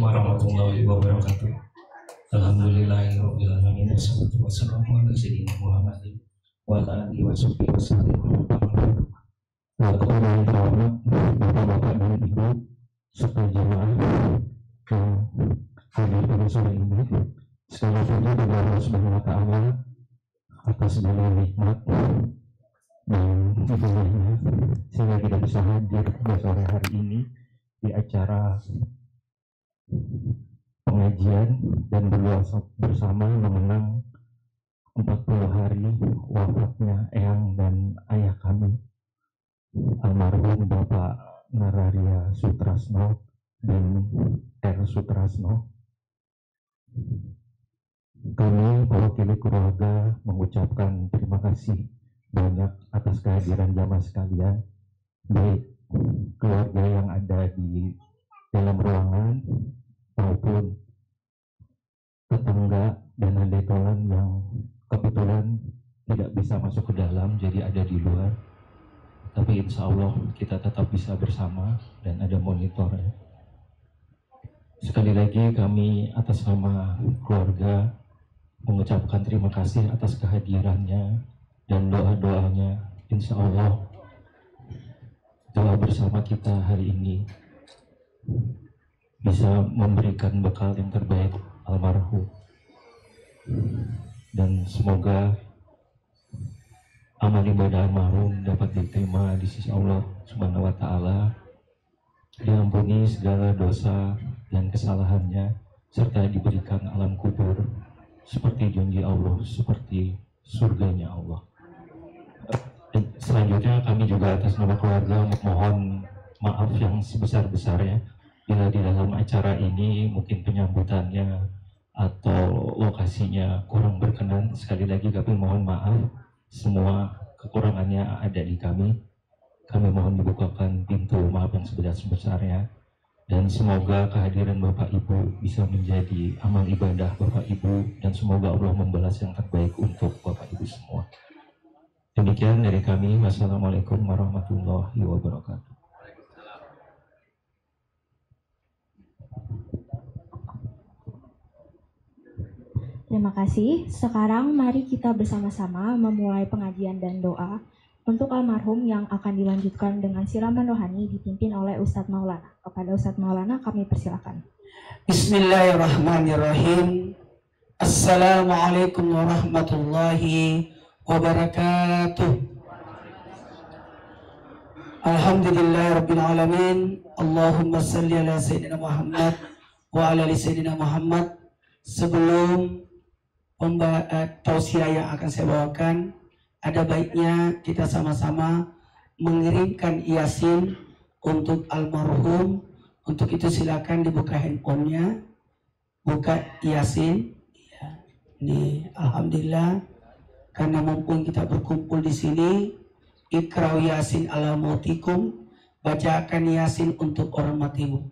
warahmatullahi wabarakatuh. Alhamdulillahirobbilalamin wassalatu wassalamu ala sayyidina Muhammadin wa ala alihi washabihi wasallam. Bapak-bapak dan ibu serta jemaah yang hadir pada sore ini, sekali lagi kepada Allah Subhanahu wa Ta'ala atas segala nikmat dan hidayahnya sehingga kita bisa hadir pada sore hari ini di acara pengajian dan berdoa bersama mengenang 40 hari wafatnya eyang dan ayah kami, almarhum Bapak Nararia Sutrasno dan R. Sutrasno. Kami mewakili keluarga mengucapkan terima kasih banyak atas kehadiran jamaah sekalian, baik keluarga yang ada di dalam ruangan maupun tetangga dan handetolan yang kebetulan tidak bisa masuk ke dalam, jadi ada di luar. Tapi insya Allah kita tetap bisa bersama dan ada monitornya. Sekali lagi kami atas nama keluarga mengucapkan terima kasih atas kehadirannya dan doa-doanya. Insya Allah doa bersama kita hari ini bisa memberikan bekal yang terbaik almarhum, dan semoga amal ibadah almarhum dapat diterima di sisi Allah Subhanahu wa Ta'ala, diampuni segala dosa dan kesalahannya, serta diberikan alam kubur seperti janji Allah, seperti surganya Allah. Dan selanjutnya kami juga atas nama keluarga mohon maaf yang sebesar-besarnya bila di dalam acara ini mungkin penyambutannya atau lokasinya kurang berkenan. Sekali lagi kami mohon maaf, semua kekurangannya ada di kami. Kami mohon dibukakan pintu maaf yang sebesar-besarnya, dan semoga kehadiran Bapak Ibu bisa menjadi amal ibadah Bapak Ibu, dan semoga Allah membalas yang terbaik untuk Bapak Ibu semua. Demikian dari kami. Wassalamualaikum warahmatullahi wabarakatuh. Terima kasih. Sekarang mari kita bersama-sama memulai pengajian dan doa untuk almarhum yang akan dilanjutkan dengan siraman rohani dipimpin oleh Ustadz Maulana. Kepada Ustadz Maulana kami persilakan. Bismillahirrahmanirrahim. Assalamualaikum warahmatullahi wabarakatuh. Alhamdulillahirrabbilalamin. Allahumma salli ala Sayyidina Muhammad wa ala ali Sayyidina Muhammad. Sebelum tausiah yang akan saya bawakan, ada baiknya kita sama-sama mengirimkan Yasin untuk almarhum. Untuk itu silakan dibuka handphonenya, buka Yasin. Ya, ini alhamdulillah karena mumpung kita berkumpul di sini, Iqra Yasin ala mautikum, bacakan Yasin untuk orang matimu.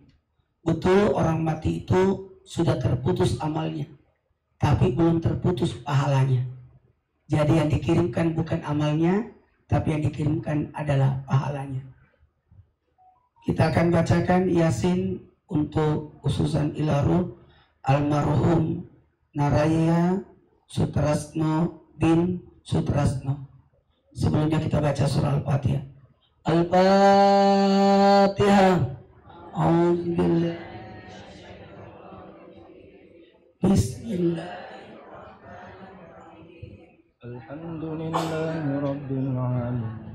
Betul, orang mati itu sudah terputus amalnya, tapi belum terputus pahalanya. Jadi yang dikirimkan bukan amalnya, tapi yang dikirimkan adalah pahalanya. Kita akan bacakan Yasin untuk khususan ilaruh almarhum Naraya Sutrasno bin Sutrasno. Sebelumnya kita baca surah Al-Fatihah. Al-Fatihah. Alhamdulillah. Bismillah. Alhamdulillahi Rabbil Alamin.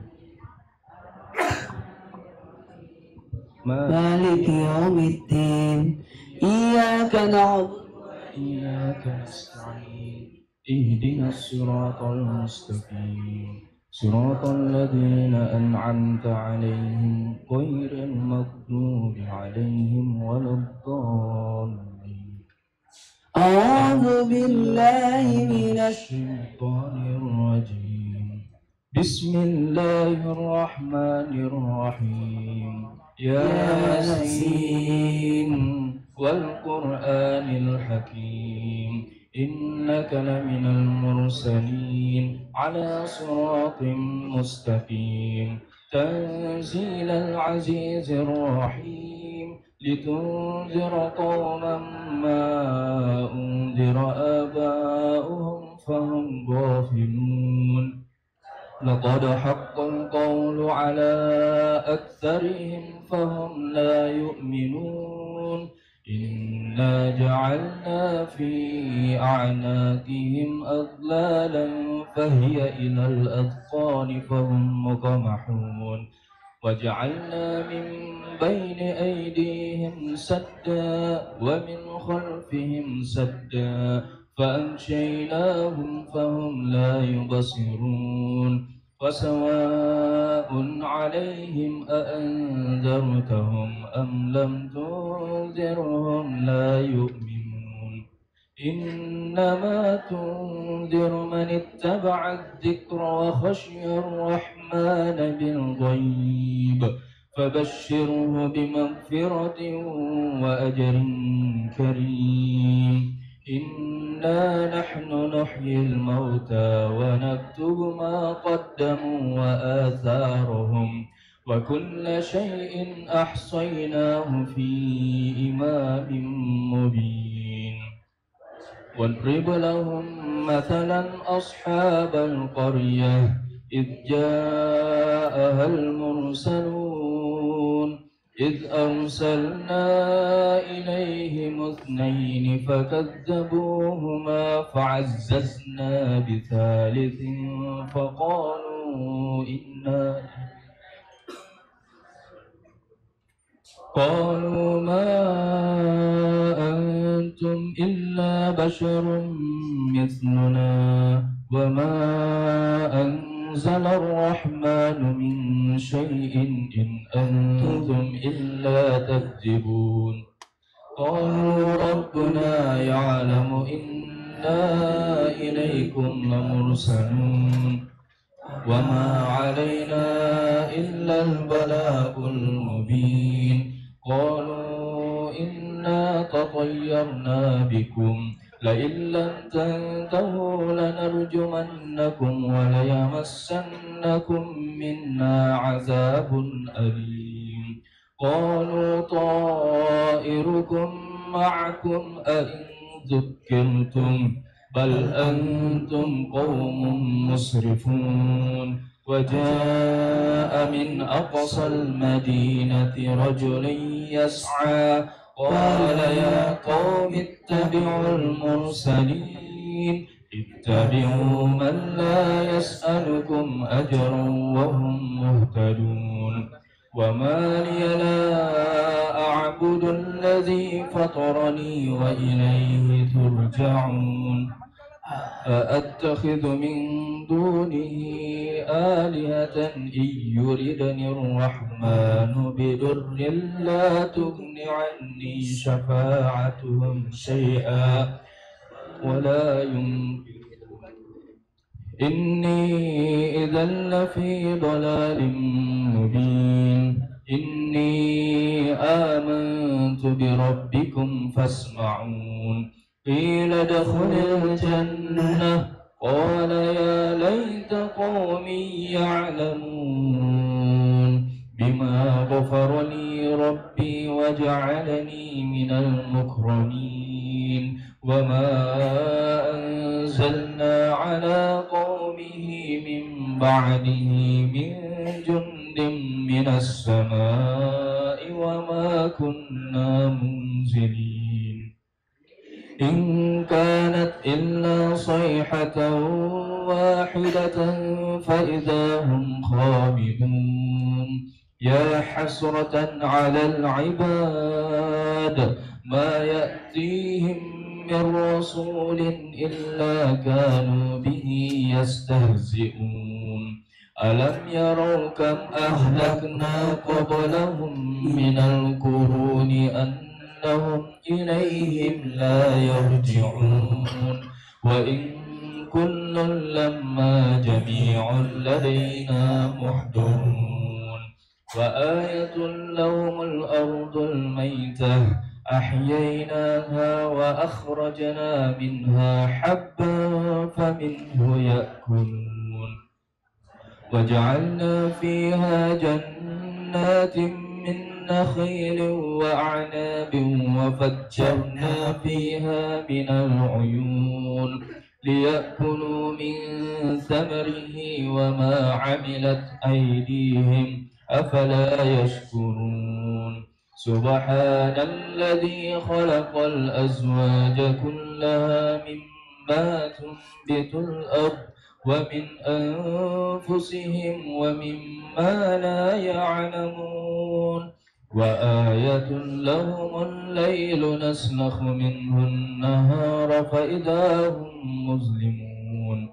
Maliki yaumiddin. Iyyaka na'budu wa iyyaka nasta'in. Ihdinas siratal mustaqim. Siratal ladzina an'amta 'alaihim ghairil maghdubi 'alaihim waladdallin. A'udzu billahi minasy syaitonir rajim. Bismillahirrahmanirrahim. Yasin wal Qur'anil Hakim. Innaka laminal mursalin ala siratim mustaqim. Tanzilal azizir rahim. لتنذر قوما ما أنذر آباؤهم فهم غافلون لقد حق القول على أكثرهم فهم لا يؤمنون إنا جعلنا في أعناقهم أغلالا فهي إلى الأذقان فهم مقمحون وجعلنا من بين أيديهم سدا ومن خلفهم سدا فأغشيناهم فهم لا يبصرون وسواء عليهم أأنذرتهم أم لم تنذرهم لا يؤمنون إنما تنذر من اتبع الذكر وخشي الرحمن بالغيب فبشره بمغفرة وأجر كريم إنا نحن نحيي الموتى ونكتب ما قدموا وآثارهم وكل شيء أحصيناه في إمام مبين واضرب لهم مثلا أصحاب القرية إذ جاءها المرسلون إذ أرسلنا إليهم اثنين فكذبوهما فعززنا بثالث قالوا ما أنتم إلا بشر مثلنا وما أنزل الرحمن من شيء إن أنتم إلا تكذبون قالوا ربنا يعلم إنا إليكم لمرسلون وما علينا إلا البلاغ المبين قالوا إنا تطيرنا بكم لئن لم تنتهوا لنرجمنكم وليمسنكم منا عذاب أليم قالوا طائركم معكم أئن ذكرتم بل أنتم قوم مسرفون وجاء من أقصى المدينة رجل يسعى قال يا قوم اتبعوا المرسلين اتبعوا من لا يسألكم أجرا وهم مهتدون وما لي لا أعبد الذي فطرني وإليه ترجعون أأتخذ من دونه آلهة إن يردني الرحمن بضر لا تغن عني شفاعتهم شيئا ولا ينقذون إني إذا لفي ضلال مبين إني آمنت بربكم فاسمعون قيل ادخل الجنة قال يا ليت قومي يعلمون بما غفر لي ربي وجعلني من المكرمين وما أنزلنا على قومه من بعده من جند من السماء وما كنا منزلين إن كانت إلا صيحة واحدة فإذا هم خامدون يا حسرة على العباد ما يأتيهم من رسول إلا كانوا به يستهزئون ألم يروا كم أهلكنا قبلهم من القرون أنهم إليهم لا يرجعون وإن كل لما جميع لدينا محضرون وآية لهم الأرض الميتة أحييناها وأخرجنا منها حبا فمنه يأكلون وجعلنا فيها جنات من نخيل وأعناب وفجرنا فيها من العيون ليأكلوا من ثمره وما عملت أيديهم أفلا يشكرون سبحان الذي خلق الأزواج كلها مما تنبت الأرض ومن أنفسهم ومما لا يعلمون وآية لهم الليل نسلخ منه النهار فإذا هم مظلمون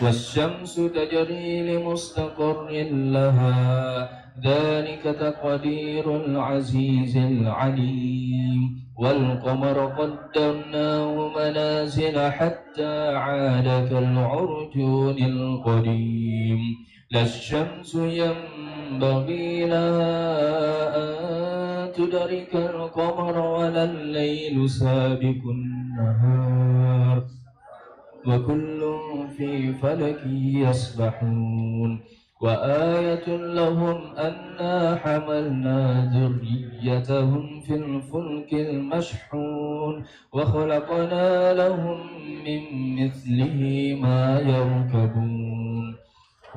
والشمس تجري لمستقر لها ذلك تقدير العزيز العليم والقمر قدرناه منازل حتى عاد كالعرجون القديم لا الشمس ينبغي لها أن تدرك القمر ولا الليل سابق النهار وكل في فلك يسبحون وآية لهم أنا حملنا ذريتهم في الفلك المشحون وخلقنا لهم من مثله ما يركبون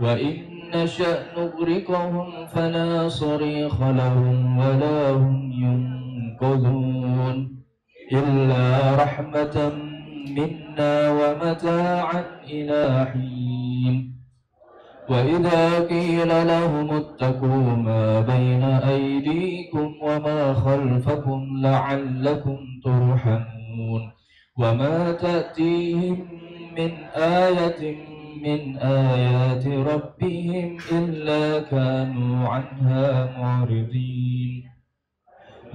وإن نشأ نغرقهم فلا صريخ لهم ولا هم ينقذون إلا رحمة منا ومتاعا إلى حين وإذا قيل لهم اتقوا ما بين أيديكم وما خلفكم لعلكم ترحمون وما تأتيهم من آية من آيات ربهم إلا كانوا عنها معرضين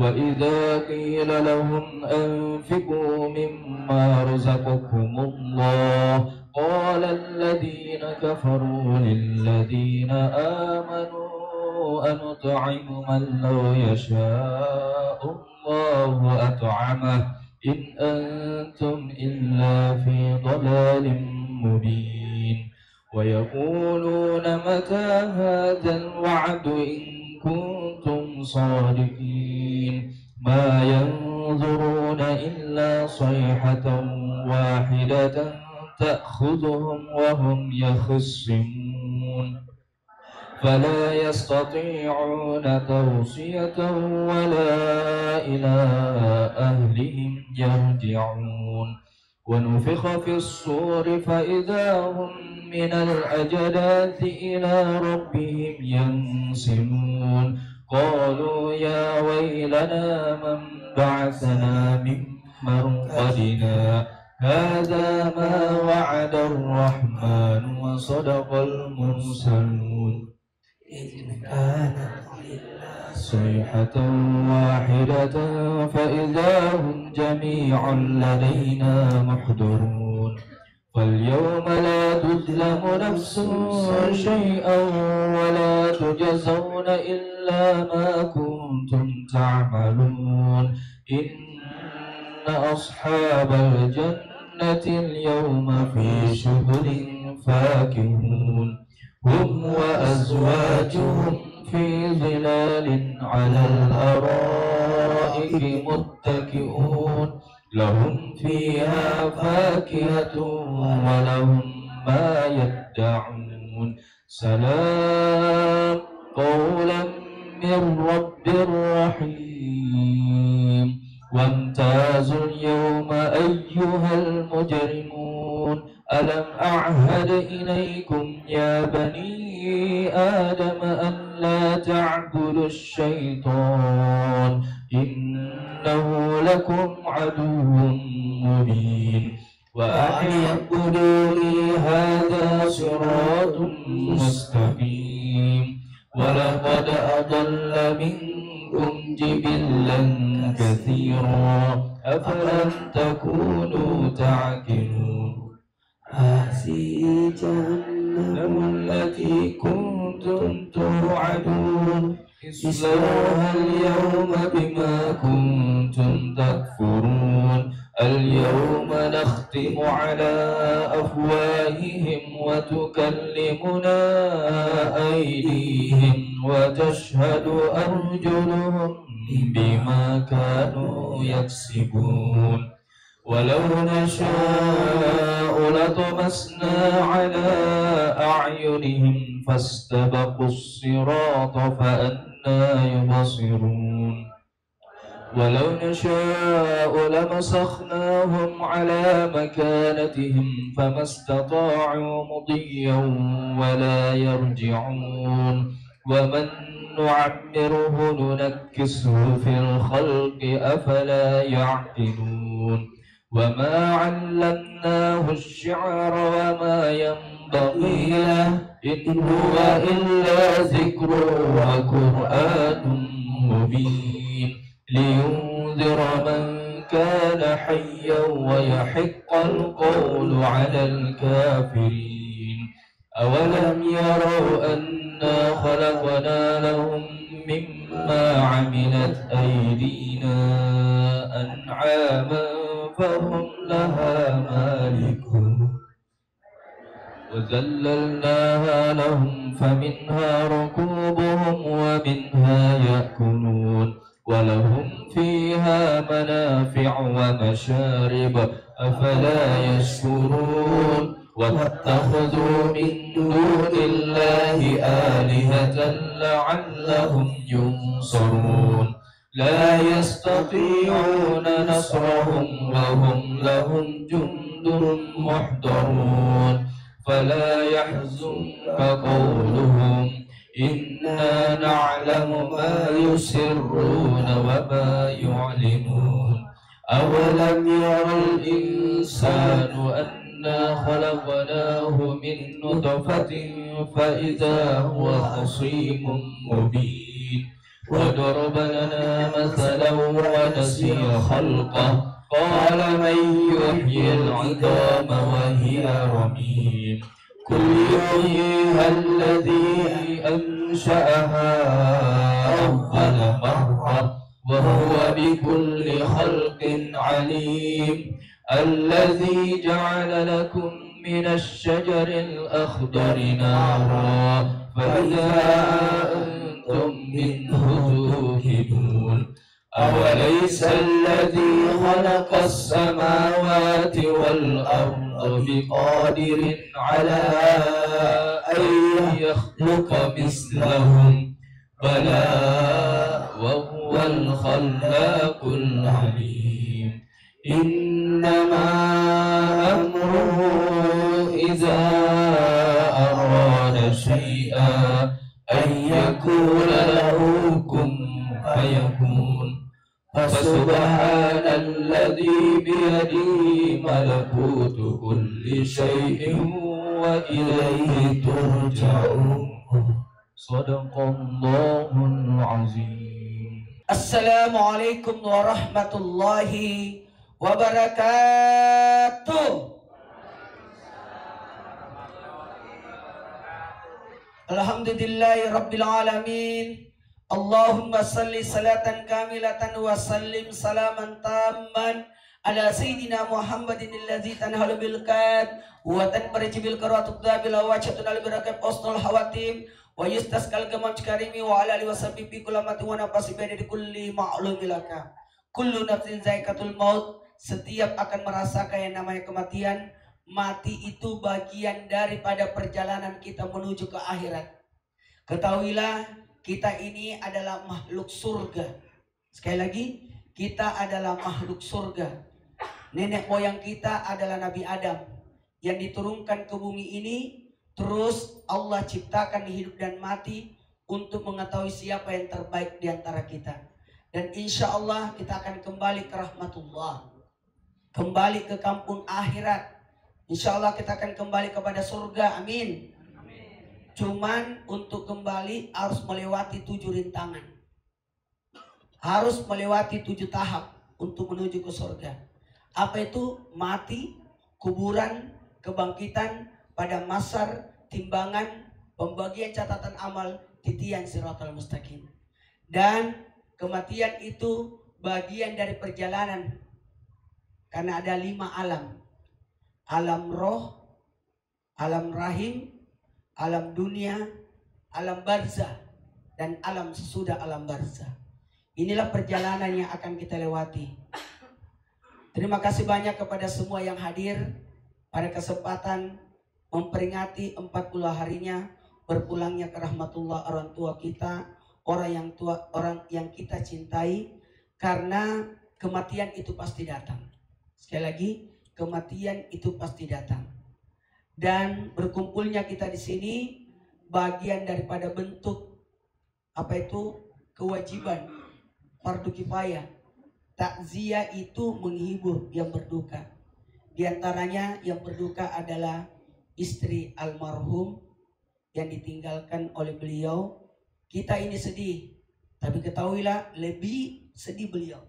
وإذا قيل لهم أنفقوا مما رزقكم الله قال الذين كفروا للذين آمنوا أنطعم من لو يشاء الله أطعمه إن أنتم إلا في ضلال مبين ويقولون متى هذا الوعد إن كنتم صادقين ما ينظرون إلا صيحة واحدة تأخذهم وهم يخصمون فلا يستطيعون توصية ولا إلى أهلهم يرجعون ونفخ في الصور فإذا هم من الأجداث إلى ربهم ينسلون قالوا يا ويلنا من بعثنا من مرقدنا هذا ما وعد الرحمن وصدق المرسلون إذ كانت إلا صيحة واحدة فإذا هم جميع لدينا محضرون فاليوم لا تظلم نفس شيئا ولا تجزون إلا ما كنتم تعملون إن أصحاب الجنة اليوم في شغل فاكهون هم وأزواجهم في ظلال على الأرائك متكئون لهم فيها فاكهة ولهم ما يدعون سلام قولا من رب رحيم وامتازوا اليوم أيها المجرمون ألم أعهد إليكم يا بني آدم أن لا تعبدوا الشيطان إنه لكم عدو مبين وأن اعبدوني هذا صراط مستقيم ولقد أضل منكم جبلا كثيرا أفلم تكونوا تعقلون هذه جهنم التي كنتم توعدون اصلوها اليوم بما كنتم تكفرون اليوم نختم على أفواههم وتكلمنا أيديهم وتشهد أرجلهم بما كانوا يكسبون ولو نشاء لطمسنا على أعينهم فاستبقوا الصراط فأنى يبصرون ولو نشاء لمسخناهم على مكانتهم فما استطاعوا مضيا ولا يرجعون ومن نعمره ننكسه في الخلق أفلا يعقلون وما علمناه الشعر وما ينبغي له إن هو إلا ذكر وقرآن مبين لينذر من كان حيا ويحق القول على الكافرين أولم يروا أنا خلقنا لهم مما عملت أيدينا أنعاما فهم لها مالكون وذللناها لهم فمنها ركوبهم ومنها يأكلون ولهم فيها منافع ومشارب أفلا يشكرون واتخذوا من دون الله آلهة لعلهم ينصرون لا يستطيعون نصرهم وهم لهم جند محضرون فلا يحزنك قولهم إنا نعلم ما يسرون وما يعلنون أولم يرى الإنسان أنا خلقناه من نطفة فإذا هو خصيم مبين وضرب لنا مثلا ونسي خلقه قال من يحيي العظام وهي رميم قل يحييها الذي أنشأها أول مرة وهو بكل خلق عليم الذي جعل لكم من الشجر الأخضر نارا فإذا أنتم منه توقدون أوليس الذي خلق السماوات والأرض بقادر على أن يخلق مثلهم بلى وهو الخلاق العليم إنما أمره إذا أراد شيئا أن يكون له كن فيكون فسبحان الذي بيده ملكوت كل شيء وإليه ترجعون صدق الله العظيم. Assalamualaikum warahmatullahi wabarakatuh. Alhamdulillahi rabbil alamin. Allahumma salli salatan kamilatan wa sallim salaman tamman ala sayyidina Muhammadin alladzi tanhalu bil qad wa tanfarij bil karatut dabil wajhatun al barakat usnul hawatim wa yustaskal gamam karimi wa ala alihi wasabbi bi kulamati wa nafasi bi kulli ma'lumilaka kullu nafsin zaikatul maut. Setiap akan merasakan yang namanya kematian. Mati itu bagian daripada perjalanan kita menuju ke akhirat. Ketahuilah, kita ini adalah makhluk surga. Sekali lagi, kita adalah makhluk surga. Nenek moyang kita adalah Nabi Adam yang diturunkan ke bumi ini. Terus Allah ciptakan hidup dan mati untuk mengetahui siapa yang terbaik di antara kita. Dan insya Allah kita akan kembali ke rahmatullah, kembali ke kampung akhirat. Insya Allah kita akan kembali kepada surga, amin. Cuman untuk kembali harus melewati 7 rintangan, harus melewati 7 tahap untuk menuju ke surga. Apa itu? Mati, kuburan, kebangkitan, pada mahsyar, timbangan, pembagian catatan amal, titian siratal mustaqim. Dan kematian itu bagian dari perjalanan, karena ada 5 alam. Alam roh, alam rahim, alam dunia, alam barzah, dan alam sesudah alam barzah. Inilah perjalanan yang akan kita lewati. Terima kasih banyak kepada semua yang hadir pada kesempatan memperingati 40 harinya berpulangnya ke rahmatullah orang tua kita, orang yang kita cintai. Karena kematian itu pasti datang. Sekali lagi, kematian itu pasti datang. Dan berkumpulnya kita di sini bagian daripada bentuk apa itu? Kewajiban fardu kifayah. Takziah itu menghibur yang berduka. Di antaranya yang berduka adalah istri almarhum yang ditinggalkan oleh beliau. Kita ini sedih, tapi ketahuilah lebih sedih beliau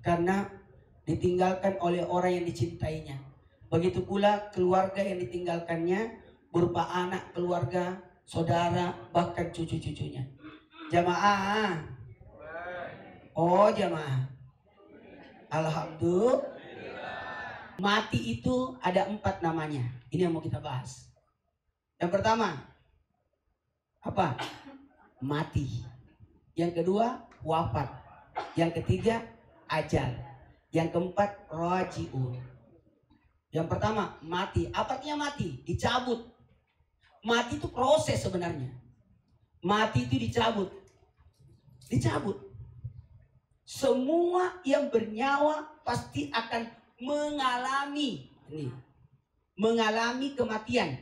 karena ditinggalkan oleh orang yang dicintainya. Begitu pula keluarga yang ditinggalkannya berupa anak, keluarga, saudara, bahkan cucu-cucunya. Jamaah. Oh jamaah. Alhamdulillah. Mati itu ada 4 namanya. Ini yang mau kita bahas. Yang pertama, apa? Mati. Yang kedua, wafat. Yang ketiga, ajal. Yang keempat, raji'un. Yang pertama, mati. Apa artinya mati? Dicabut. Mati itu proses sebenarnya. Mati itu dicabut. Dicabut. Semua yang bernyawa pasti akan mengalami kematian.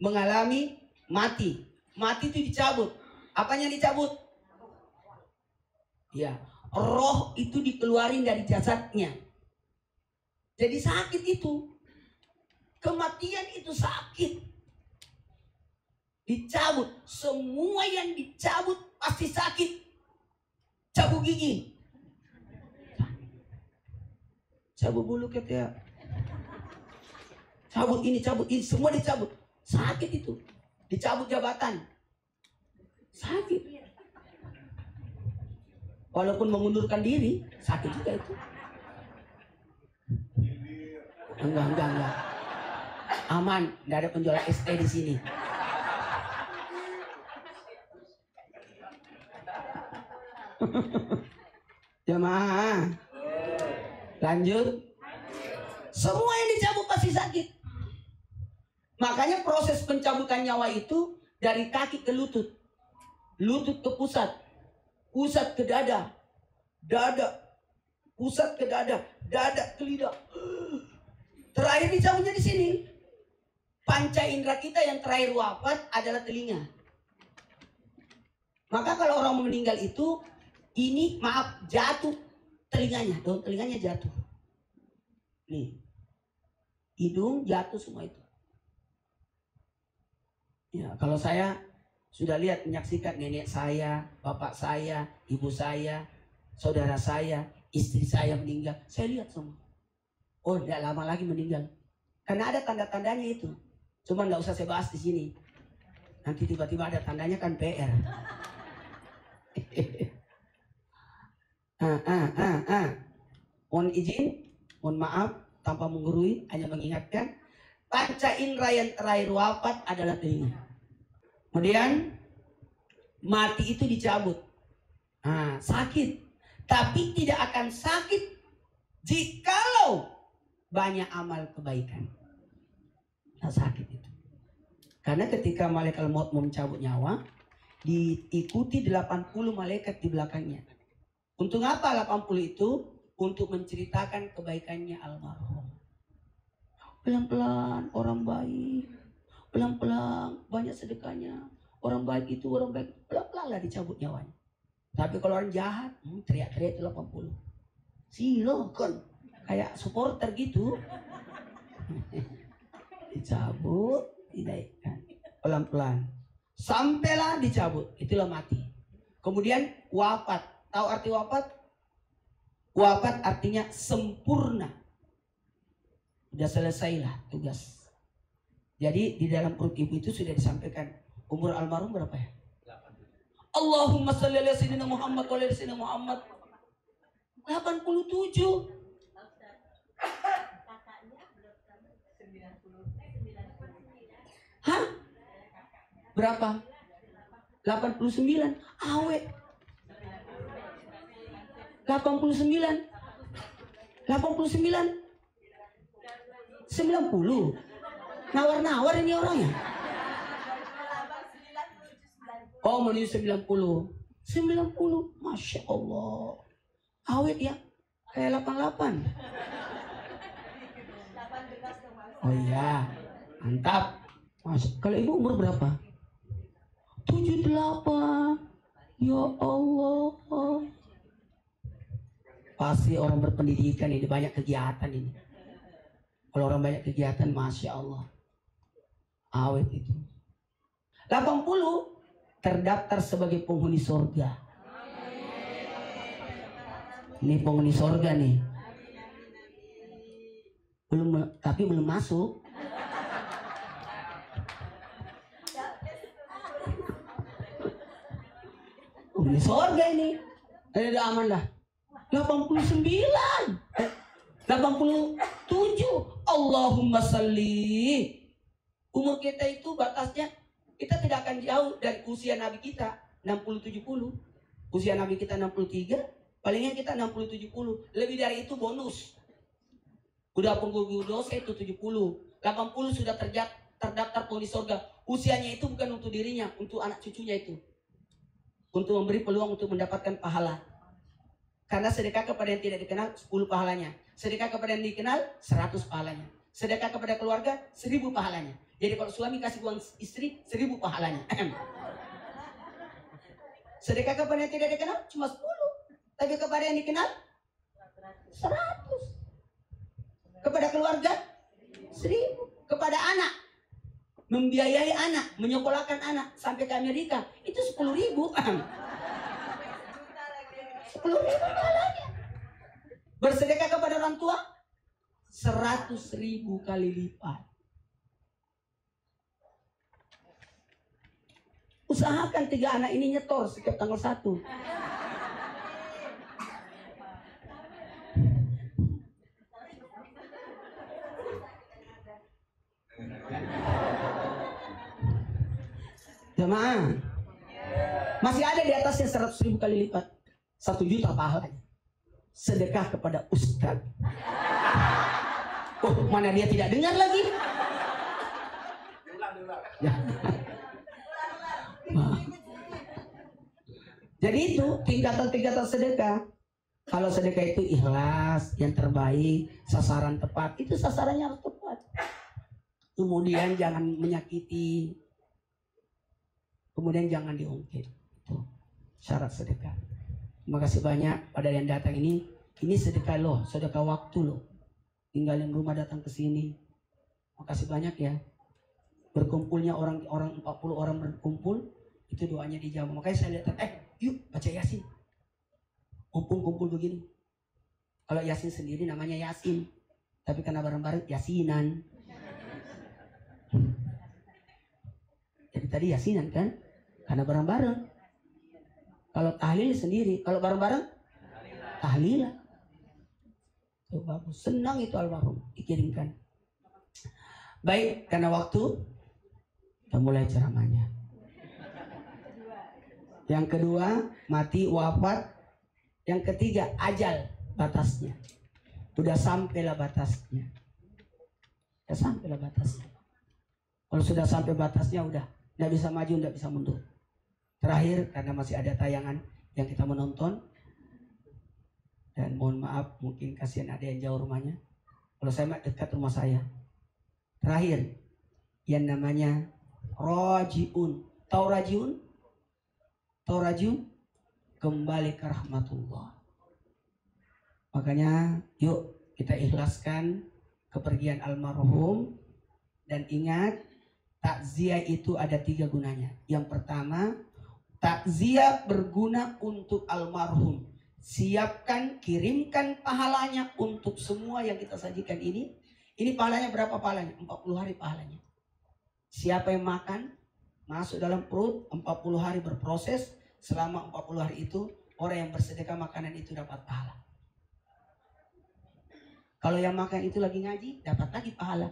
Mengalami mati. Mati itu dicabut. Apanya dicabut? Ya, roh itu dikeluarin dari jasadnya. Jadi sakit itu. Kematian itu sakit. Dicabut. Semua yang dicabut pasti sakit. Cabut gigi. Cabut bulu ketiak. Cabut ini, semua dicabut. Sakit itu. Dicabut jabatan. Sakit. Walaupun mengundurkan diri, sakit juga itu. Enggak. Aman, enggak ada penjual ST di sini. Jamaah. Lanjut. Semua yang dicabut pasti sakit. Makanya proses pencabutan nyawa itu dari kaki ke lutut. Lutut ke pusat. Pusat ke dada. Dada. Pusat ke dada. Dada ke lidah. Terakhir dicabutnya di sini. Panca indera kita yang terakhir wafat adalah telinga. Maka kalau orang meninggal itu, ini maaf jatuh telinganya, daun telinganya jatuh. Nih, hidung jatuh semua itu. Ya, kalau saya sudah lihat menyaksikan nenek saya, bapak saya, ibu saya, saudara saya, istri saya meninggal, saya lihat semua. Oh, tidak lama lagi meninggal. Karena ada tanda-tandanya itu. Cuma nggak usah saya bahas di sini. Nanti tiba-tiba ada tandanya kan PR. Mohon izin, mohon maaf, tanpa menggurui, hanya mengingatkan. Panca indera yang terakhir wafat adalah telinga. Kemudian mati itu dicabut. Sakit. Tapi tidak akan sakit jikalau banyak amal kebaikan. Nah, sakit itu. Karena ketika malaikat maut mau mencabut nyawa, diikuti 80 malaikat di belakangnya. Untuk apa 80 itu? Untuk menceritakan kebaikannya almarhum. Pelan-pelan orang baik. Pelan-pelan banyak sedekahnya. Orang baik itu orang baik. Pelan-pelan lah dicabut nyawanya. Tapi kalau orang jahat, teriak-teriak itu 80. Silakan. Kayak supporter gitu. Dicabut, dinaikkan. Pelan-pelan. Sampailah dicabut. Itulah mati. Kemudian wafat. Tahu arti wafat? Wafat artinya sempurna. Sudah selesailah tugas. Jadi di dalam perut ibu itu sudah disampaikan. Umur almarhum berapa ya? 8. Allahumma sholli ala sayyidina Muhammad wa ala sayyidina Muhammad. 87. Hah? Berapa? 89. Awet. 89. 89. 90. Nawar-nawar ini orangnya. Oh, menuju 90. 90. Masya Allah. Awet ya. Kayak 88. Oh iya. Mantap. Kalau ibu umur berapa? 78. Ya Allah. Pasti orang berpendidikan ini, banyak kegiatan ini. Kalau orang banyak kegiatan, Masya Allah. Awet itu. 80 terdaftar sebagai penghuni surga. Ini penghuni surga nih. Tapi belum masuk. Penghuni surga ini. Udah aman dah. 89. 87. Allahumma salli. Umur kita itu batasnya, kita tidak akan jauh dari usia Nabi kita 60-70. Usia Nabi kita 63, palingnya kita 60-70. Lebih dari itu bonus. Udah penggugur dosa itu 70. 80 sudah terdaftar penghuni surga. Usianya itu bukan untuk dirinya, untuk anak cucunya itu. Untuk memberi peluang untuk mendapatkan pahala. Karena sedekah kepada yang tidak dikenal 10 pahalanya. Sedekah kepada yang dikenal 100 pahalanya. Sedekah kepada keluarga 1000 pahalanya. Jadi kalau suami kasih uang istri 1000 pahalanya. Sedekah kepada yang tidak dikenal cuma 10. Tapi kepada yang dikenal 100. Kepada keluarga 1000. Kepada anak, membiayai anak, menyekolahkan anak sampai ke Amerika, itu 10.000. 10.000 pahalanya. Bersedekah kepada orang tua 100.000 kali lipat. Usahakan 3 anak ini nyetor setiap tanggal 1. Jemaah, masih ada di atasnya 100.000 kali lipat. 1 juta pahalanya. Sedekah kepada ustaz. Oh, mana dia tidak dengar lagi? Ya. Jadi itu tingkatan-tingkatan sedekah. Kalau sedekah itu ikhlas, yang terbaik, sasaran tepat. Itu sasarannya harus tepat. Kemudian jangan menyakiti. Kemudian jangan diungkit. Itu syarat sedekah. Terima kasih banyak pada yang datang ini. Ini sedekah loh, sedekah waktu loh. tinggalin rumah datang ke sini. Makasih banyak ya. Berkumpulnya orang 40 orang berkumpul, itu doanya dijawab. Makanya saya lihat, yuk baca Yasin. Kumpul begini. Kalau Yasin sendiri namanya Yasin, tapi karena bareng-bareng Yasinan. Jadi tadi Yasinan kan, karena bareng-bareng. Kalau tahlil sendiri, kalau bareng-bareng tahlilan. Itu bagus, senang itu almarhum dikirimkan. Baik, karena waktu kita mulai ceramahnya. Yang kedua, mati, wafat. Yang ketiga, ajal, batasnya. Sudah sampailah batasnya. Sudah sampailah batasnya. Kalau sudah sampai batasnya udah, nggak bisa maju, nggak bisa mundur. Terakhir, karena masih ada tayangan yang kita menonton, dan mohon maaf, mungkin kasihan ada yang jauh rumahnya. Kalau saya dekat rumah saya. Terakhir, yang namanya Rajiun. Tahu Rajiun? Tahu Rajiun? Kembali ke rahmatullah. Makanya yuk kita ikhlaskan kepergian almarhum. Dan ingat, takziah itu ada 3 gunanya. Yang pertama, takziah berguna untuk almarhum. Siapkan, kirimkan pahalanya untuk semua yang kita sajikan ini. Ini pahalanya berapa pahalanya? 40 hari pahalanya. Siapa yang makan, masuk dalam perut, 40 hari berproses. Selama 40 hari itu, orang yang bersedekah makanan itu dapat pahala. Kalau yang makan itu lagi ngaji, dapat lagi pahala.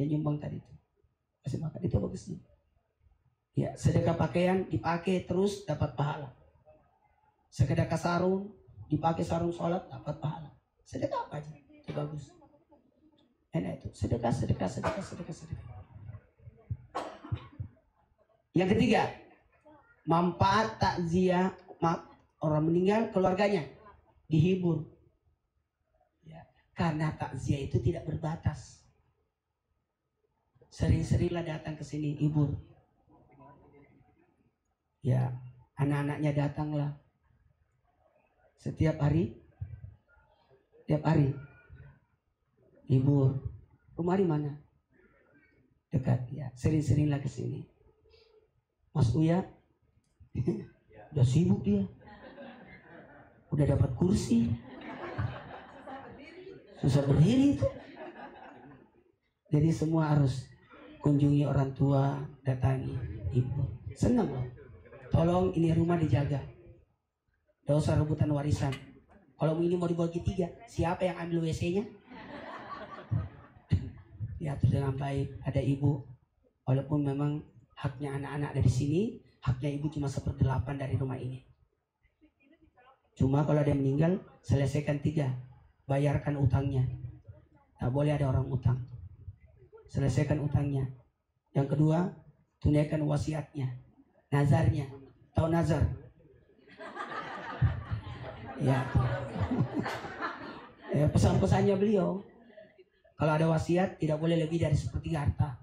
Yang nyumbang tadi itu. Kasih makan, itu bagusnya. Ya, sedekah pakaian dipakai terus dapat pahala. Sedekah sarung, dipakai sarung sholat dapat pahala. Sedekah apa aja, itu bagus. Enak itu, sedekah. Yang ketiga, manfaat takziah orang meninggal, keluarganya dihibur. Ya, karena takziah itu tidak berbatas. Sering-seringlah datang ke sini hibur. Ya, anak-anaknya datanglah. Setiap hari. Hibur. Rumah di mana? Dekat ya. Sering-seringlah ke sini. Mas Uya udah sibuk dia. Udah dapat kursi. Susah berdiri itu. Jadi semua harus kunjungi orang tua, datangi ibu. Senang loh. Tolong ini rumah dijaga. Tidak usah rebutan warisan. Kalau ini mau dibagi 3, siapa yang ambil WC-nya? Diatur dengan baik. Ada ibu. Walaupun memang haknya anak-anak dari sini, haknya ibu cuma 1/8 dari rumah ini. Cuma kalau ada yang meninggal, selesaikan 3. Bayarkan utangnya. Tak boleh ada orang utang. Selesaikan utangnya. Yang kedua, tunaikan wasiatnya. Nazarnya. Tahu nazar? Ya. Pesan-pesannya beliau. Kalau ada wasiat, tidak boleh lebih dari 1/3 harta.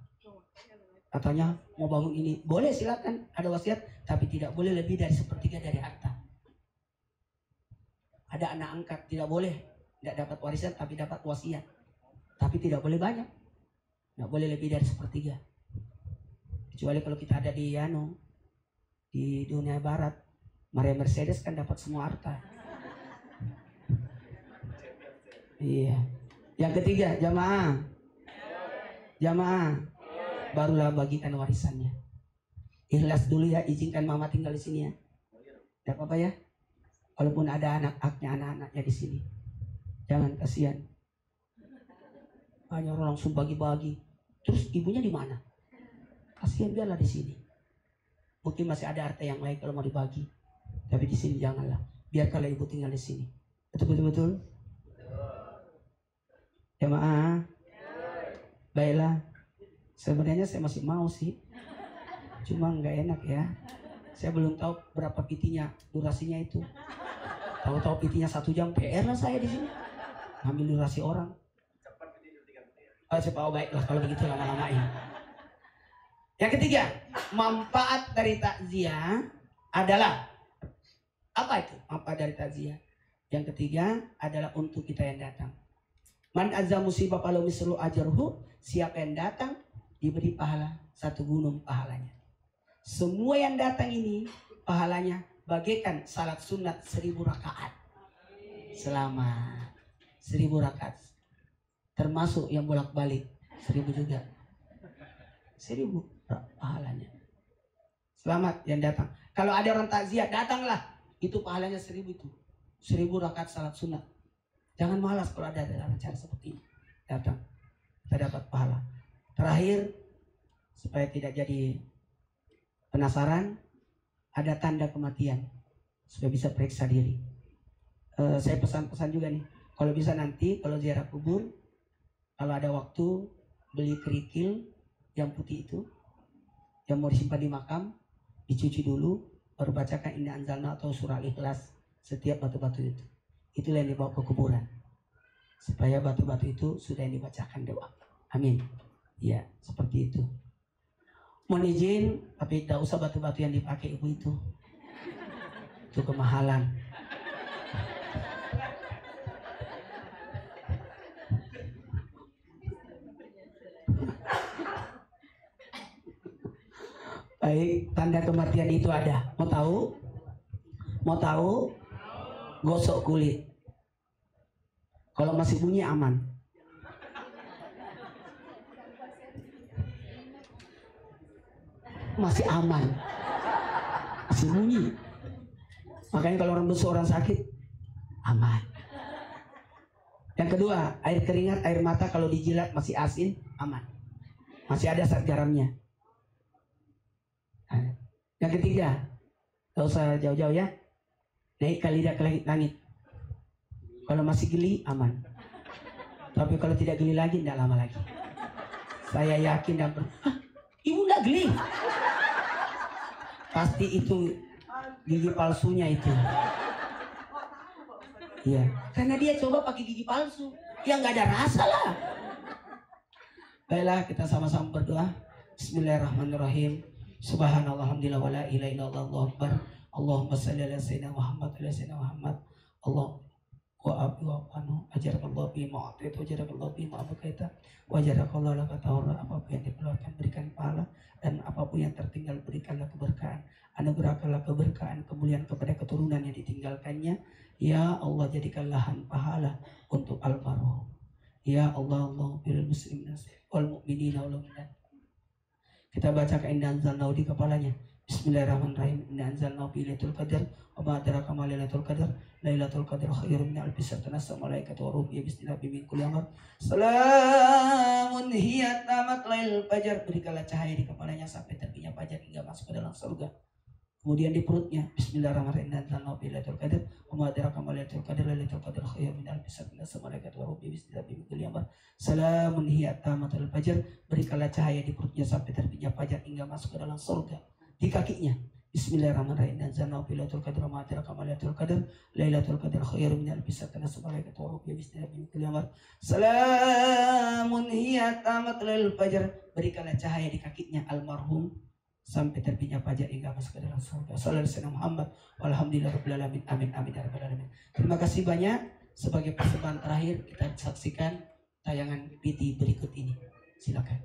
Katanya mau bangun ini, boleh silakan ada wasiat, tapi tidak boleh lebih dari 1/3 dari harta. Ada anak angkat, tidak boleh, tidak dapat warisan tapi dapat wasiat, tapi tidak boleh banyak, tidak boleh lebih dari 1/3. Kecuali kalau kita ada di dunia barat, Maria Mercedes kan dapat semua harta. Iya. Yang ketiga, jamaah, barulah bagikan warisannya. Ikhlas dulu ya, izinkan mama tinggal di sini ya. Tidak apa-apa ya. Walaupun ada anak-anaknya di sini. Jangan, kasihan. Banyak orang langsung bagi-bagi. Terus ibunya di mana? Kasihan, biarlah di sini. Mungkin masih ada harta yang lain kalau mau dibagi. Tapi di sini janganlah. Biarkanlah ibu tinggal di sini. Betul-betul. Jamaah. Baiklah. Sebenarnya saya masih mau sih. Cuma nggak enak ya. Saya belum tahu berapa PT-nya, durasinya itu. Tahu-tahu PT-nya 1 jam, PR lah saya di sini. Ngambil durasi orang. Oh, baiklah kalau begitu lama-lamain. Yang ketiga, manfaat dari takziah adalah apa itu? Manfaat dari takziah. Yang ketiga adalah untuk kita yang datang. Man azza musibah falahu mislu ajruhu. Siapa yang datang diberi pahala 1 gunung pahalanya. Semua yang datang ini pahalanya bagaikan salat sunat 1000 rakaat. Selama 1000 rakaat. Termasuk yang bolak-balik 1000 juga. 1000 pahalanya. Selamat yang datang. Kalau ada orang takziah, datanglah. Itu pahalanya 1000 itu. 1000 rakaat salat sunat. Jangan malas kalau ada dalam acara seperti ini. Datang. Kita dapat pahala. Terakhir, supaya tidak jadi penasaran, ada tanda kematian. Supaya bisa periksa diri. Saya pesan-pesan juga nih. Kalau bisa nanti, kalau ziarah kubur, kalau ada waktu, beli kerikil yang putih itu, yang mau disimpan di makam, dicuci dulu, baru bacakan Inna Anzalna atau surah Ikhlas setiap batu-batu itu. Itulah yang dibawa ke kuburan. Supaya batu-batu itu sudah yang dibacakan doa. Amin. Ya, seperti itu. Mohon izin, tapi tidak usah batu-batu yang dipakai ibu itu. Itu kemahalan. Baik, tanda kematian itu ada. Mau tahu? Mau tahu? Gosok kulit. Kalau masih bunyi aman. Masih aman. Masih bunyi. Makanya kalau orang besar, orang sakit, aman. Yang kedua, air keringat, air mata kalau dijilat masih asin, aman. Masih ada zat garamnya. Yang ketiga, gak usah jauh-jauh ya, naikkan lidah ke langit. Kalau masih geli, aman. Tapi kalau tidak geli lagi, tidak lama lagi. Saya yakin dan ibu tidak geli. Pasti itu gigi palsunya itu. Iya, karena dia coba pakai gigi palsu, yang nggak ada rasa lah. Baiklah, kita sama-sama berdoa. Bismillahirrahmanirrahim. Subhanallah, alhamdulillah, wa la ilaha illallah, Allahu akbar. Allahumma shalli ala sayyidina Muhammad ala sayyidina Muhammad. Allah wa abi wa anu ajarakallahu bi ma'atit wa ajarakallahu bi ma'abakaita wa ajarakallahu laka tawra. Apapun yang dikeluarkan berikan pahala, dan apapun yang tertinggal berikanlah keberkahan. Anugerahkanlah keberkahan, kemuliaan kepada keturunan yang ditinggalkannya. Ya Allah, jadikan lahan pahala untuk almarhum. Ya Allah, Allah bil muslimin wal mu'minina wal mu'minat. Kita bacakan Inna Anzalnahu di kepalanya. Bismillahirrahmanirrahim. Inna Anzalnahu fi Lailatul Qadar wa ma adraka ma Lailatul Qadar. Lailatul Qadar khairun min alfi syahr. Tanazzalu malaikatu wa ruh bismillah min kulli amr. Salamun hiya tamat lail fajar. Berikanlah cahaya di kepalanya sampai terbitnya fajar hingga masuk ke dalam surga. Kemudian di perutnya, Bismillahirrahmanirrahim. Inna Anzalnahu fi Lailatul Qadar wa ma adraka ma Lailatul Qadar. Lailatul Qadar khairun min alfi syahr. Tanazzalu malaikatu wa ruh bismillah min kulli amr. Salamun hiya tamatul fajar. Berikanlah cahaya di perutnya sampai terbitnya fajar hingga masuk ke dalam surga. Di kakinya, Bismillahirrahmanirrahim. Anzalnahu fi Lailatul Qadar wa ma adraka ma Lailatul Qadar. Lailatul Qadar khairun min alfi syahr. Tanazzalu malaikatu wa ruh bismillah min kulli amr. Salamun hiya tamatul fajar. Berikanlah cahaya di kakinya almarhum sampai terbitnya fajar hingga masuk ke dalam surga. Sallallahu alaihi wasallam Muhammad walhamdulillahirabbil alamin. Amin amin ya rabbal alamin. Terima kasih banyak. Sebagai persembahan terakhir kita saksikan tayangan PT berikut ini. Silakan.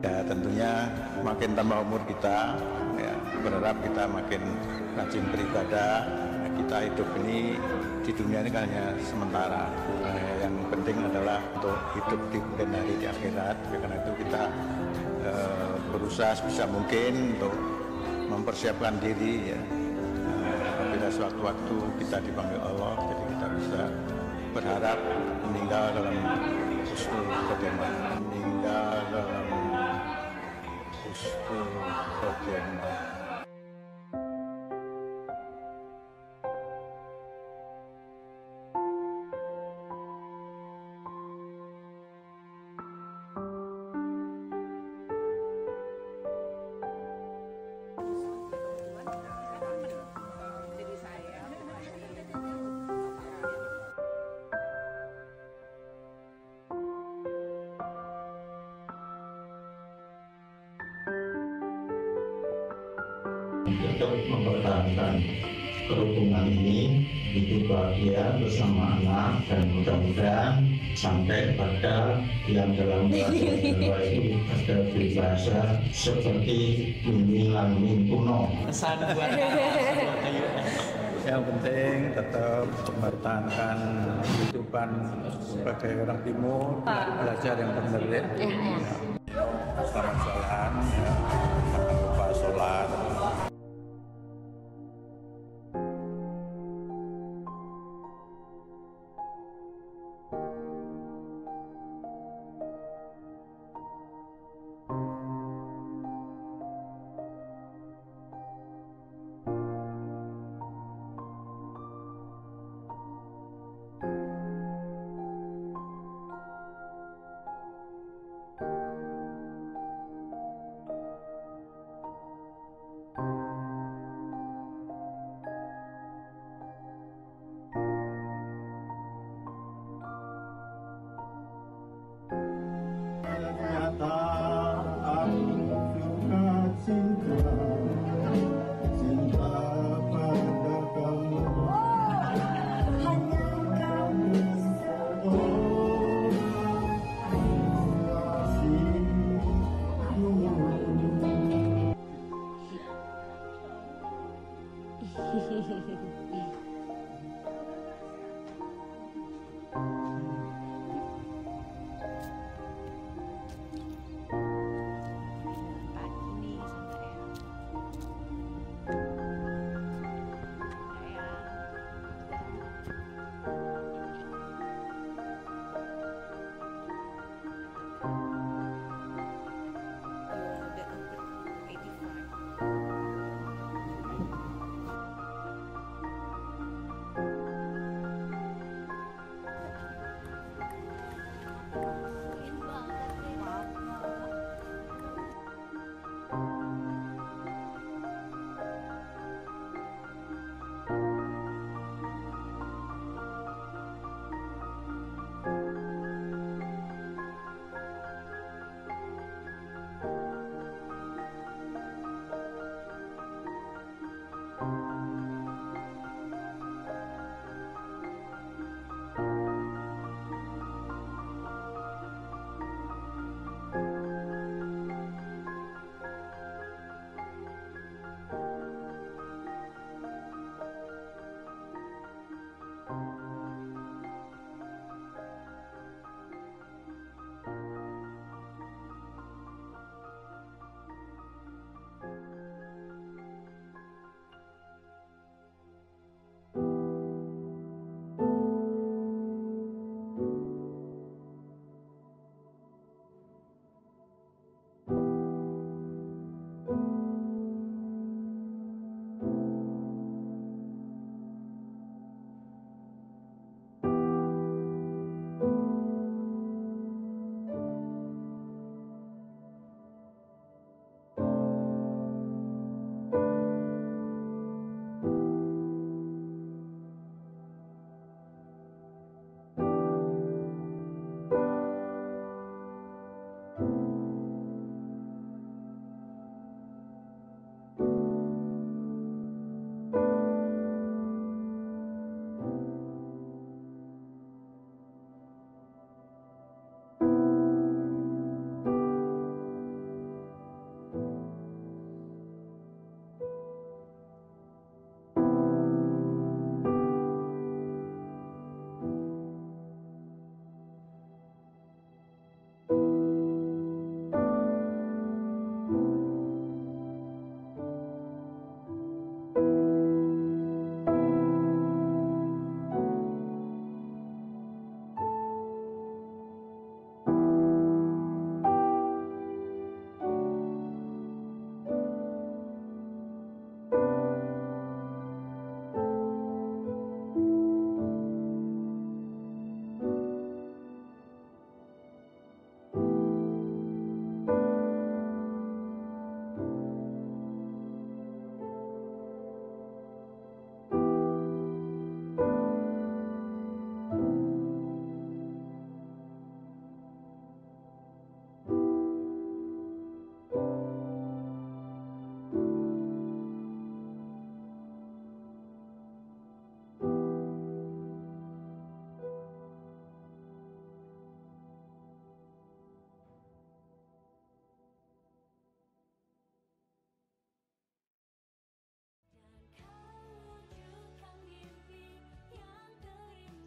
Ya tentunya makin tambah umur kita, ya, berharap kita makin rajin beribadah. Nah, kita hidup ini di dunia ini kan hanya sementara. Yang penting adalah untuk hidup di kemudian hari di akhirat. Karena itu kita berusaha sebisa mungkin untuk mempersiapkan diri, ya. Apabila sewaktu-waktu kita dipanggil Allah, jadi kita bisa berharap meninggal dalam husnul khotimah, meninggal dalam husnul khotimah. Tetap mempertahankan kerukunan ini, hidup bahagia bersama anak, dan mudah-mudahan sampai pada yang dalam bahasa itu ada berbahasa seperti mimi langmin kuno. Yang penting tetap mempertahankan kehidupan sebagai orang timur, belajar yang benar, ya. Selamat jalan, ya. Jangan lupa sholat.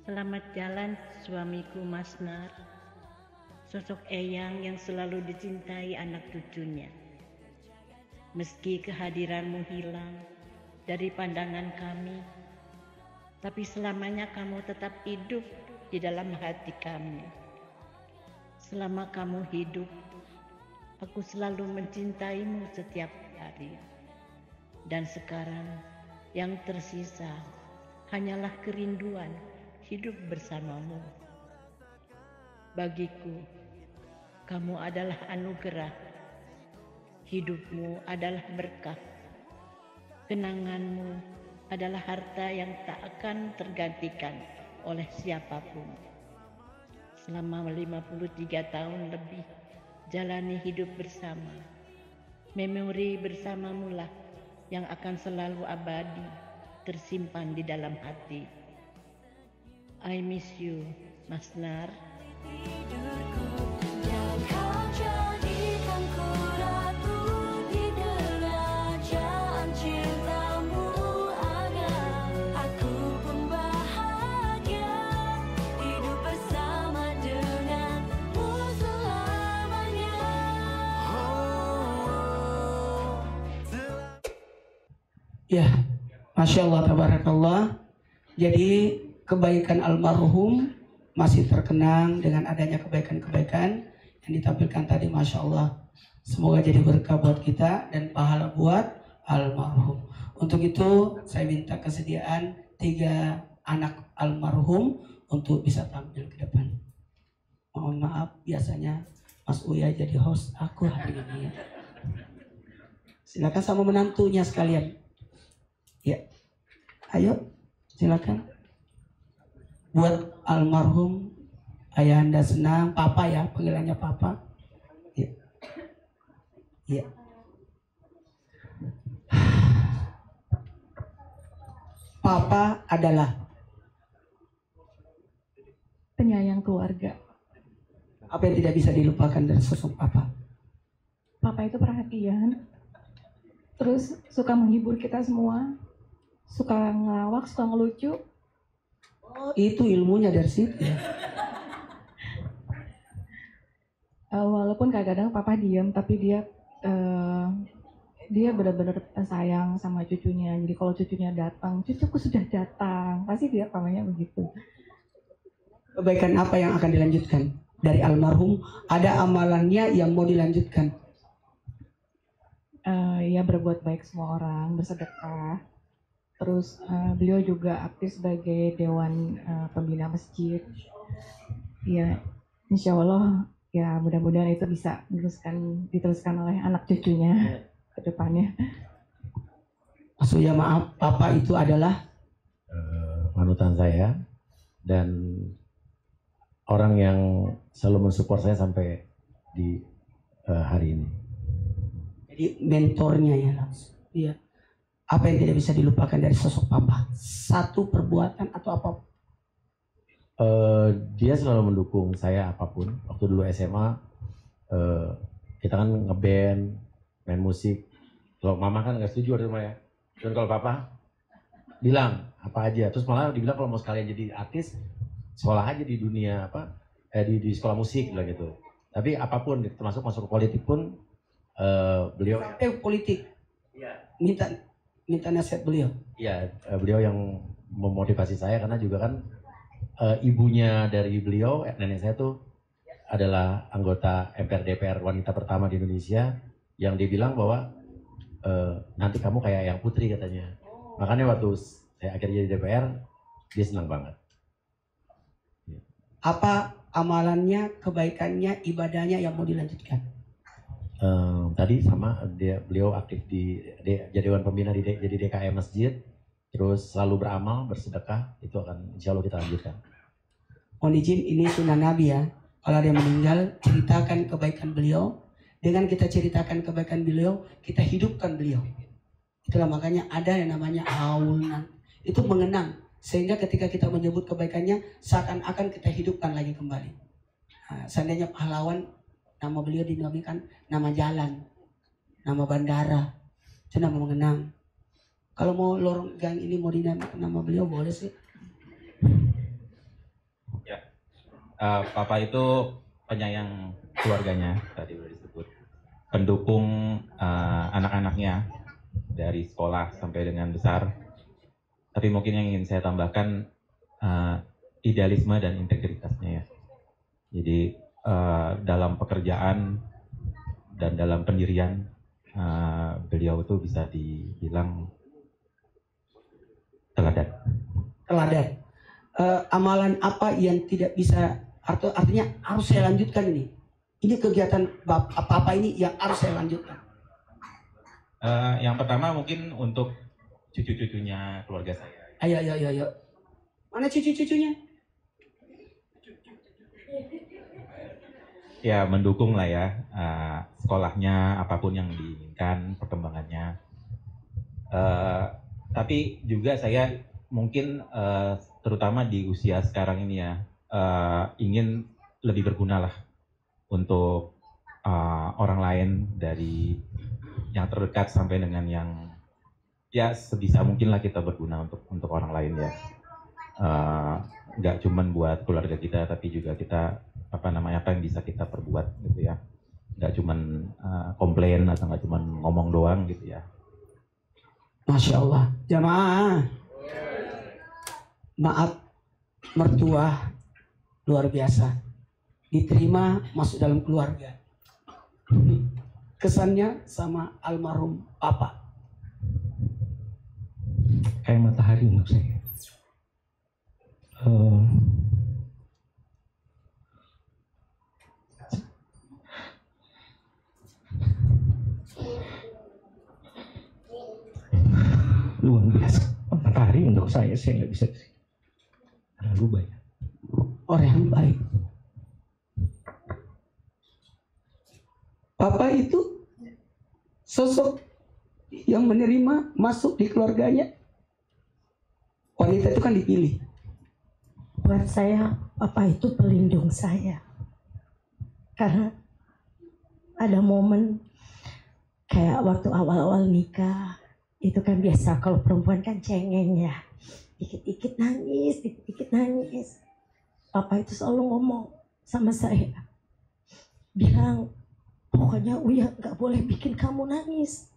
Selamat jalan suamiku Masnar, sosok eyang yang selalu dicintai anak cucunya. Meski kehadiranmu hilang dari pandangan kami, tapi selamanya kamu tetap hidup di dalam hati kami. Selama kamu hidup, aku selalu mencintaimu setiap hari. Dan sekarang yang tersisa hanyalah kerinduan hidup bersamamu. Bagiku, kamu adalah anugerah. Hidupmu adalah berkah. Kenanganmu adalah harta yang tak akan tergantikan oleh siapapun. Selama 53 tahun lebih jalani hidup bersama, memori bersamamulah yang akan selalu abadi tersimpan di dalam hati. I miss you, Masnar. Ya, Masya Allah, tabarakallah. Jadi kebaikan almarhum masih terkenang dengan adanya kebaikan-kebaikan yang ditampilkan tadi, Masya Allah. Semoga jadi berkah buat kita dan pahala buat almarhum. Untuk itu saya minta kesediaan 3 anak almarhum untuk bisa tampil ke depan. Mohon maaf, biasanya Mas Uya jadi host aku hari ini ya. Silakan sama menantunya sekalian. Ya, ayo silakan. Buat almarhum ayahanda senang, papa ya, panggilannya papa. Ya, ya. Papa adalah penyayang keluarga. apa yang tidak bisa dilupakan dari sosok papa? Papa itu perhatian, terus suka menghibur kita semua, suka ngelawak, suka ngelucu. Oh, itu ilmunya dari situ ya. Walaupun kadang-kadang papa diam, tapi dia benar-benar sayang sama cucunya. Jadi kalau cucunya datang, cucuku sudah datang, pasti dia pamanya begitu. Kebaikan apa yang akan dilanjutkan dari almarhum? Ada amalannya yang mau dilanjutkan? Ya berbuat baik semua orang, bersedekah. Terus beliau juga aktif sebagai dewan pembina masjid. Ya, insya Allah ya mudah-mudahan itu bisa diteruskan oleh anak cucunya ke depannya. Maksudnya maaf, papa itu adalah panutan saya dan orang yang selalu mensupport saya sampai di hari ini. Jadi mentornya ya langsung. Iya. Apa yang tidak bisa dilupakan dari sosok papa? Satu perbuatan atau apa? Dia selalu mendukung saya apapun. Waktu dulu SMA kita kan ngeband, main musik. Kalau mama kan nggak setuju di rumah ya. Dan kalau papa bilang apa aja. Terus malah dibilang kalau mau sekalian jadi artis, sekolah aja di dunia di sekolah musik lah gitu. Tapi apapun, termasuk masuk ke politik pun beliau. Sampai politik. Iya. Minta nasihat beliau. Iya, beliau yang memotivasi saya karena juga kan ibunya dari beliau, nenek saya tuh adalah anggota MPR DPR wanita pertama di Indonesia yang dia bilang bahwa nanti kamu kayak yang putri katanya. Makanya waktu saya akhirnya jadi DPR, dia senang banget. Apa amalannya, kebaikannya, ibadahnya yang mau dilanjutkan? Tadi sama beliau aktif jadi dewan pembina jadi DKM masjid, terus selalu beramal, bersedekah, itu akan insya Allah kita lanjutkan. Mohon izin, ini sunnah Nabi ya. Kalau ada yang meninggal, ceritakan kebaikan beliau. Dengan kita ceritakan kebaikan beliau, kita hidupkan beliau. Itulah makanya ada yang namanya aunan. Itu mengenang. Sehingga ketika kita menyebut kebaikannya, seakan-akan kita hidupkan lagi kembali. Nah, seandainya pahlawan, nama beliau dinamakan nama jalan, nama bandara, itu nama mengenang. Kalau mau lorong gang ini mau dinamakan nama beliau boleh sih. Papa itu penyayang keluarganya, tadi sudah disebut. Pendukung anak-anaknya dari sekolah sampai dengan besar. Tapi mungkin yang ingin saya tambahkan idealisme dan integritasnya ya. Jadi dalam pekerjaan dan dalam pendirian beliau itu bisa dibilang teladan. Teladan. Amalan apa yang tidak bisa, artinya harus saya lanjutkan ini. Ini kegiatan apa ini yang harus saya lanjutkan. Yang pertama mungkin untuk cucu-cucunya keluarga saya. Ayo. Mana cucu-cucunya? Ya mendukung lah ya, sekolahnya apapun yang diinginkan, perkembangannya. Tapi juga saya mungkin terutama di usia sekarang ini ya, ingin lebih berguna lah untuk orang lain, dari yang terdekat sampai dengan yang ya sebisa mungkin lah kita berguna untuk orang lain ya. Nggak cuman buat keluarga kita, tapi juga kita apa yang bisa kita perbuat gitu ya. Nggak cuman komplain atau nggak cuman ngomong doang gitu ya. Masya Allah, jamaah. Maaf, mertua luar biasa, diterima masuk dalam keluarga. Kesannya sama almarhum Papa Kayak matahari untuk saya. Luar biasa. Matahari untuk saya nggak bisa sih. Terlalu banyak. orang yang baik. Papa itu sosok yang menerima masuk di keluarganya. Wanita itu kan dipilih. Buat saya, Papa itu pelindung saya. Karena ada momen kayak waktu awal-awal nikah, itu kan biasa kalau perempuan kan cengeng ya. Dikit-dikit nangis, dikit-dikit nangis. Papa itu selalu ngomong sama saya. Bilang, pokoknya Uya gak boleh bikin kamu nangis.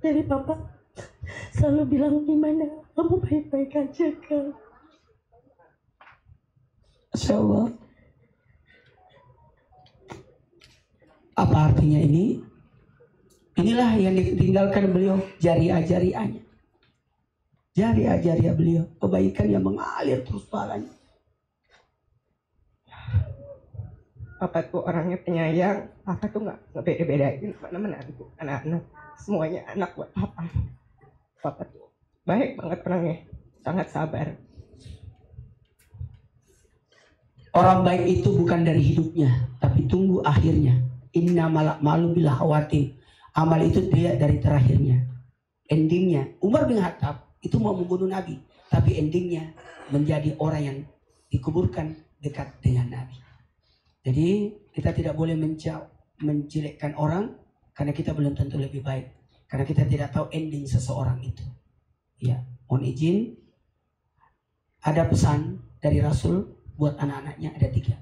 Jadi Papa selalu bilang, gimana, kamu baik-baik aja kan? Masya Allah. Apa artinya ini? Inilah yang ditinggalkan beliau, jariah-jariahnya. Jariah-jariah beliau, kebaikan yang mengalir terus pahalanya. Papa tuh orangnya penyayang. Papa tuh nggak beda-bedain mana menantu, anak-anak, semuanya anak buat Papa. Papa tuh baik banget orangnya, sangat sabar. Orang baik itu bukan dari hidupnya, tapi tunggu akhirnya. Inna malak malu bila khawatir. Amal itu dia dari terakhirnya. Endingnya, Umar bin Khattab itu mau membunuh Nabi, tapi endingnya menjadi orang yang dikuburkan dekat dengan Nabi. Jadi kita tidak boleh menjelekkan orang karena kita belum tentu lebih baik. Karena kita tidak tahu ending seseorang itu. Ya, mohon izin. Ada pesan dari Rasul buat anak-anaknya, ada 3.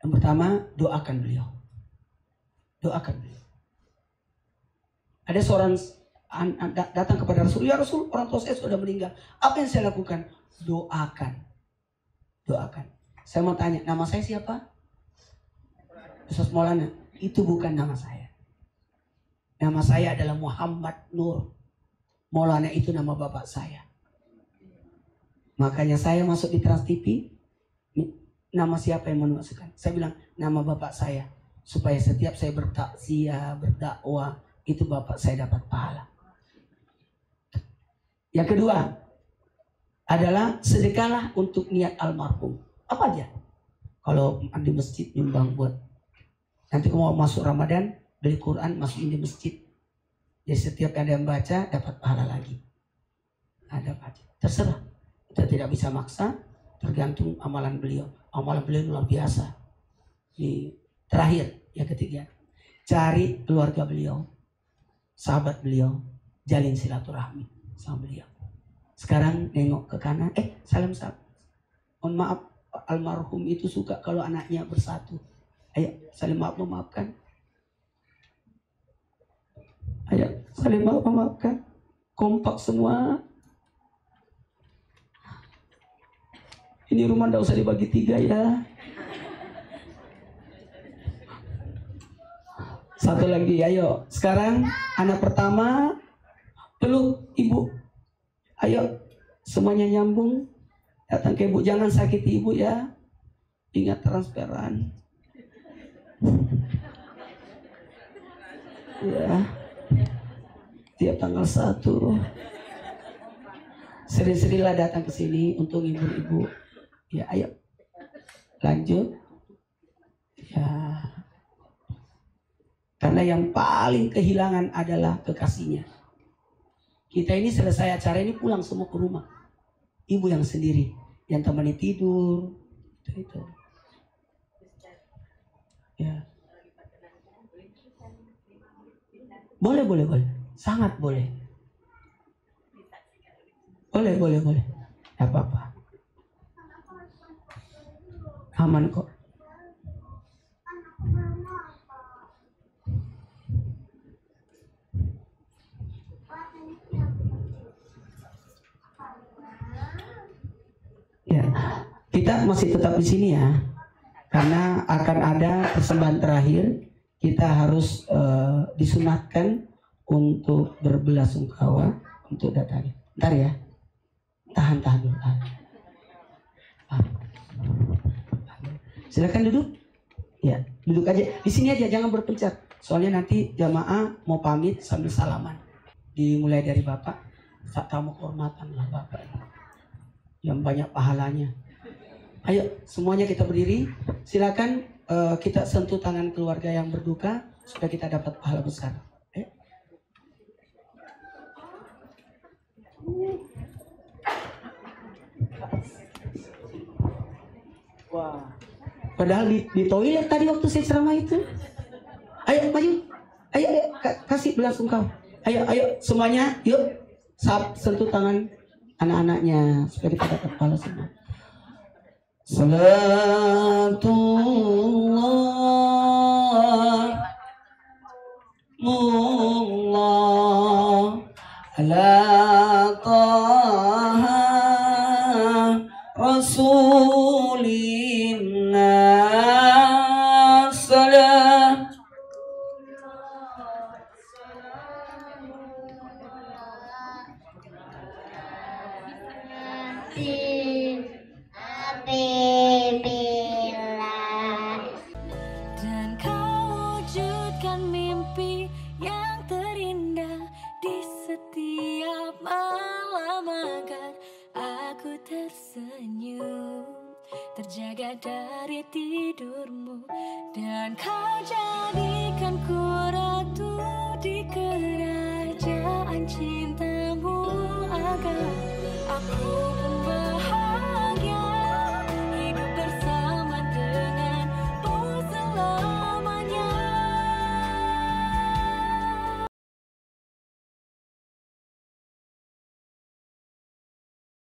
Yang pertama, doakan beliau. Doakan beliau. Ada seorang datang kepada Rasul, ya Rasul, orang tua saya sudah meninggal. Apa yang saya lakukan? Doakan. Doakan. Saya mau tanya, nama saya siapa? Ustaz Maulana. Itu bukan nama saya. Nama saya adalah Muhammad Nur. Maulana itu nama bapak saya. Makanya saya masuk di Trans TV, nama siapa yang mau masukkan? Saya bilang, nama bapak saya. Supaya setiap saya bertakziah, berdakwah, itu bapak saya dapat pahala. Yang kedua adalah sedekahlah untuk niat almarhum. Apa aja? Kalau di masjid nyumbang buat nanti kalau mau masuk Ramadan, beli Quran masukin di masjid. Jadi setiap ada yang baca dapat pahala lagi. Ada aja. Terserah. Kita tidak bisa maksa, tergantung amalan beliau. Amalan beliau luar biasa. Terakhir, yang ketiga, cari keluarga beliau, sahabat beliau, jalin silaturahmi sama beliau. Sekarang nengok ke kanan. Salam. Mohon maaf, almarhum itu suka kalau anaknya bersatu. Ayo, saling maaf memaafkan. Ayo, saling maaf memaafkan. Kompak semua. Ini rumah nggak usah dibagi 3 ya. Satu lagi, ayo. Sekarang anak pertama peluk ibu. Ayo, semuanya nyambung. Datang ke ibu, jangan sakiti ibu ya. Ingat transparan. Ya. Tiap tanggal 1. Sering-seringlah datang ke sini untuk ibu-ibu. Ya, ayo. Lanjut. Ya. Karena yang paling kehilangan adalah kekasihnya. Kita ini selesai acara ini pulang semua ke rumah. Ibu yang sendiri, yang temani tidur. Itu. Ya. Boleh. Sangat boleh. Boleh. Tidak apa-apa. Aman kok. Ya, kita masih tetap di sini ya, karena akan ada persembahan terakhir. Kita harus disunatkan untuk berbelasungkawa untuk datang. Ntar ya, tahan dulu. Silakan duduk. Ya, duduk aja. Di sini aja, jangan berpencet. Soalnya nanti jamaah mau pamit sambil salaman. Dimulai dari Bapak, tamu kehormatan lah Bapak. Yang banyak pahalanya. Ayo semuanya kita berdiri. Silakan kita sentuh tangan keluarga yang berduka supaya kita dapat pahala besar. Wah. Padahal di toilet tadi waktu saya ceramah itu. Ayo maju. Ayo kasih belasungkawa. Ayo semuanya yuk. Sentuh tangan anak-anaknya supaya kita dapat pahala semua. Salatullah ala taha rasulina salam. Dan kau wujudkan mimpi yang terindah di setiap malam agar aku tersenyum, terjaga dari tidurmu. Dan kau jadikan ku ratu di kerajaan cintamu agar aku